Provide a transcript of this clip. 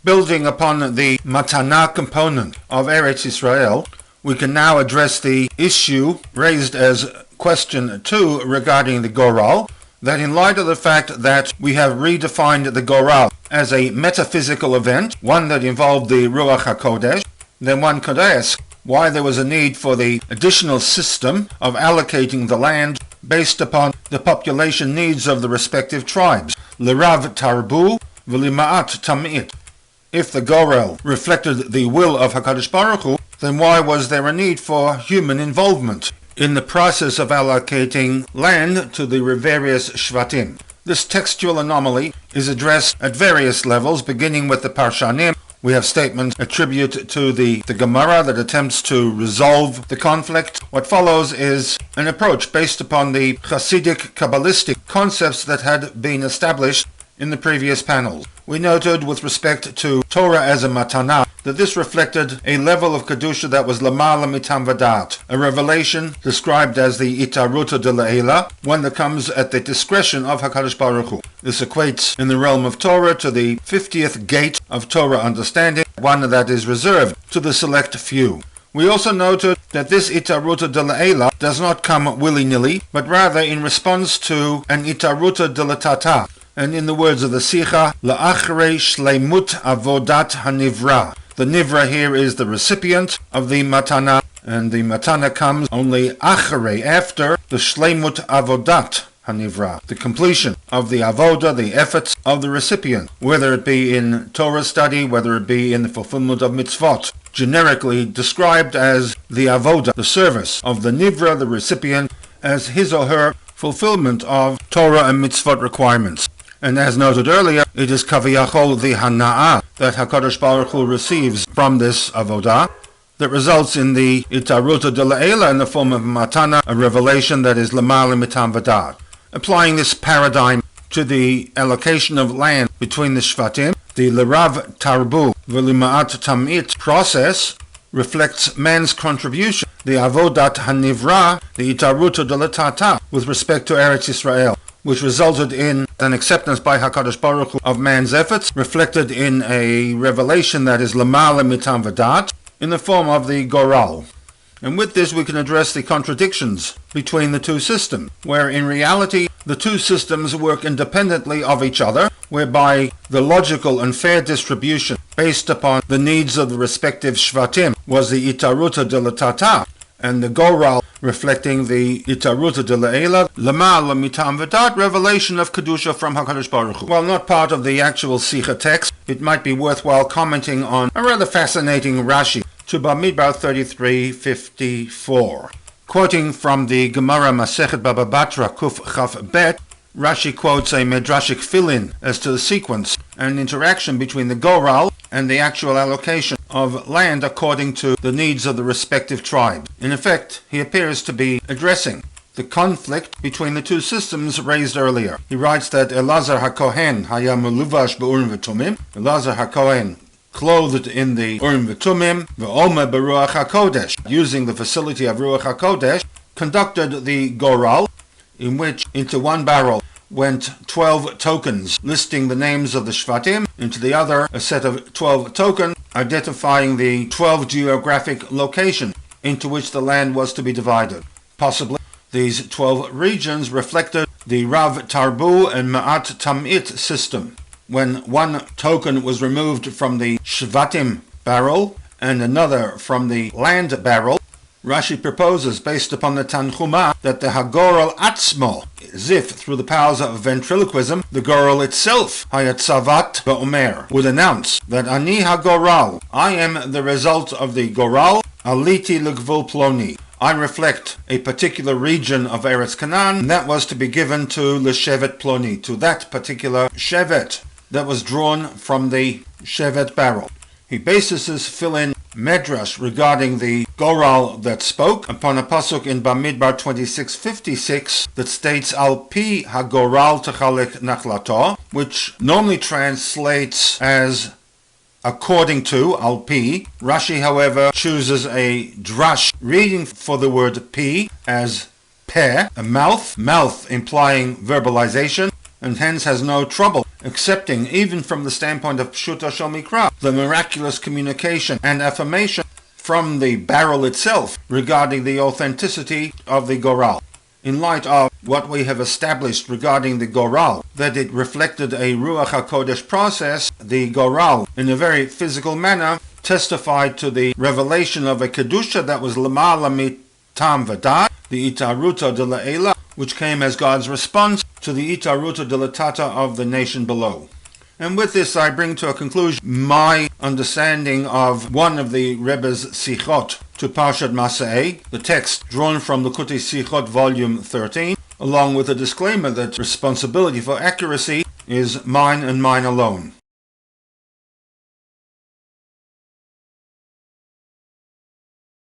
Building upon the MATTANA component of Eretz Israel, we can now address the issue raised as question 2 regarding the Goral, that in light of the fact that we have redefined the Goral as a metaphysical event, one that involved the Ruach HaKodesh, then one could ask why there was a need for the additional system of allocating the land based upon the population needs of the respective tribes, L'Rav Tarbu v'Lima'at Tam'it. If the Goral reflected the will of HaKadosh Baruch Hu, then why was there a need for human involvement in the process of allocating land to the various Shvatim? This textual anomaly is addressed at various levels, beginning with the Parshanim. We have statements attributed to the Gemara that attempts to resolve the conflict. What follows is an approach based upon the Hasidic Kabbalistic concepts that had been established in the previous panels. We noted with respect to Torah as a matana that this reflected a level of Kedusha that was lamala mitam vadat, a revelation described as the itaruta de la'ela, one that comes at the discretion of HaKadosh Baruch Hu. This equates in the realm of Torah to the 50th gate of Torah understanding, one that is reserved to the select few. We also noted that this itaruta de la'ela does not come willy-nilly, but rather in response to an itaruta de la'tata, and in the words of the Sicha, la'achrei shleimut avodat hanivra. The nivra here is the recipient of the matana, and the matana comes only achrei, after the shleimut avodat hanivra, the completion of the avoda, the efforts of the recipient, whether it be in Torah study, whether it be in the fulfillment of mitzvot, generically described as the avoda, the service of the nivra, the recipient, as his or her fulfillment of Torah and mitzvot requirements. And as noted earlier, it is kaviyachol the hana'ah that HaKadosh Baruch Hu receives from this avodah that results in the itaruta de la'ela in the form of matana, a revelation that is lamala mitam vadat. Applying this paradigm to the allocation of land between the Shvatim, the L'Rav Tarbu v'Lima'at Tam'it process reflects man's contribution, the avodat hanivra, the itaruta de la'tata, with respect to Eretz Israel, which resulted in an acceptance by HaKadosh Baruch Hu of man's efforts, reflected in a revelation that is lamala mitam vadat, in the form of the Goral. And with this we can address the contradictions between the two systems, where in reality the two systems work independently of each other, whereby the logical and fair distribution based upon the needs of the respective Shvatim was the itaruta de la'tata, and the Goral reflecting the itaruta de la'ela, lamala mitam vadat, revelation of Kedusha from HaKadosh Baruch Hu. While not part of the actual Sikha text, it might be worthwhile commenting on a rather fascinating Rashi to Bamidbar 33:54. Quoting from the Gemara Masechet Baba Batra Kuf Chaf Bet, Rashi quotes a medrashic fill-in as to the sequence and interaction between the Goral and the actual allocation of land according to the needs of the respective tribes. In effect, he appears to be addressing the conflict between the two systems raised earlier. He writes that Elazar HaKohen haya meluvash be'urim v'tumim, Elazar HaKohen clothed in the Urim v'tumim, v'omer beruach HaKodesh, using the facility of Ruach HaKodesh, conducted the Goral, in which into one barrel went 12 tokens listing the names of the Shvatim, into the other a set of 12 tokens identifying the 12 geographic locations into which the land was to be divided. Possibly these 12 regions reflected the Rav Tarbu and Ma'at Tam'it system, when one token was removed from the Shvatim barrel and another from the land barrel. Rashi proposes, based upon the Tanchuma, that the Hagoral Atzmo, as if through the powers of ventriloquism, the Goral itself, Hayatzavat Ba'omer, would announce that Ani Hagoral, I am the result of the Goral, Aliti L'Gvul Ploni. I reflect a particular region of Eretz Canaan, and that was to be given to L'Shevet Ploni, to that particular Shevet that was drawn from the Shevet barrel. He bases his fill-in medrash regarding the Goral that spoke upon a pasuk in Bamidbar 26:56 that states Al pi hagoral techalek nachlato, which normally translates as according to, Al pi. Rashi, however, chooses a drash reading for the word pi as peh, a mouth implying verbalization, and hence has no trouble accepting, even from the standpoint of Pshuto Shel Mikra, the miraculous communication and affirmation from the barrel itself regarding the authenticity of the Goral. In light of what we have established regarding the Goral, that it reflected a Ruach HaKodesh process, the Goral, in a very physical manner, testified to the revelation of a Kedusha that was Lamala Mitam Vadat, the Itaruta de La'ela, which came as God's response to the Itaruta de Latata of the nation below. And with this I bring to a conclusion my understanding of one of the Rebbe's Sichot to Parshat Masa'eh, the text drawn from the Likutei Sichot volume 13, along with a disclaimer that responsibility for accuracy is mine and mine alone.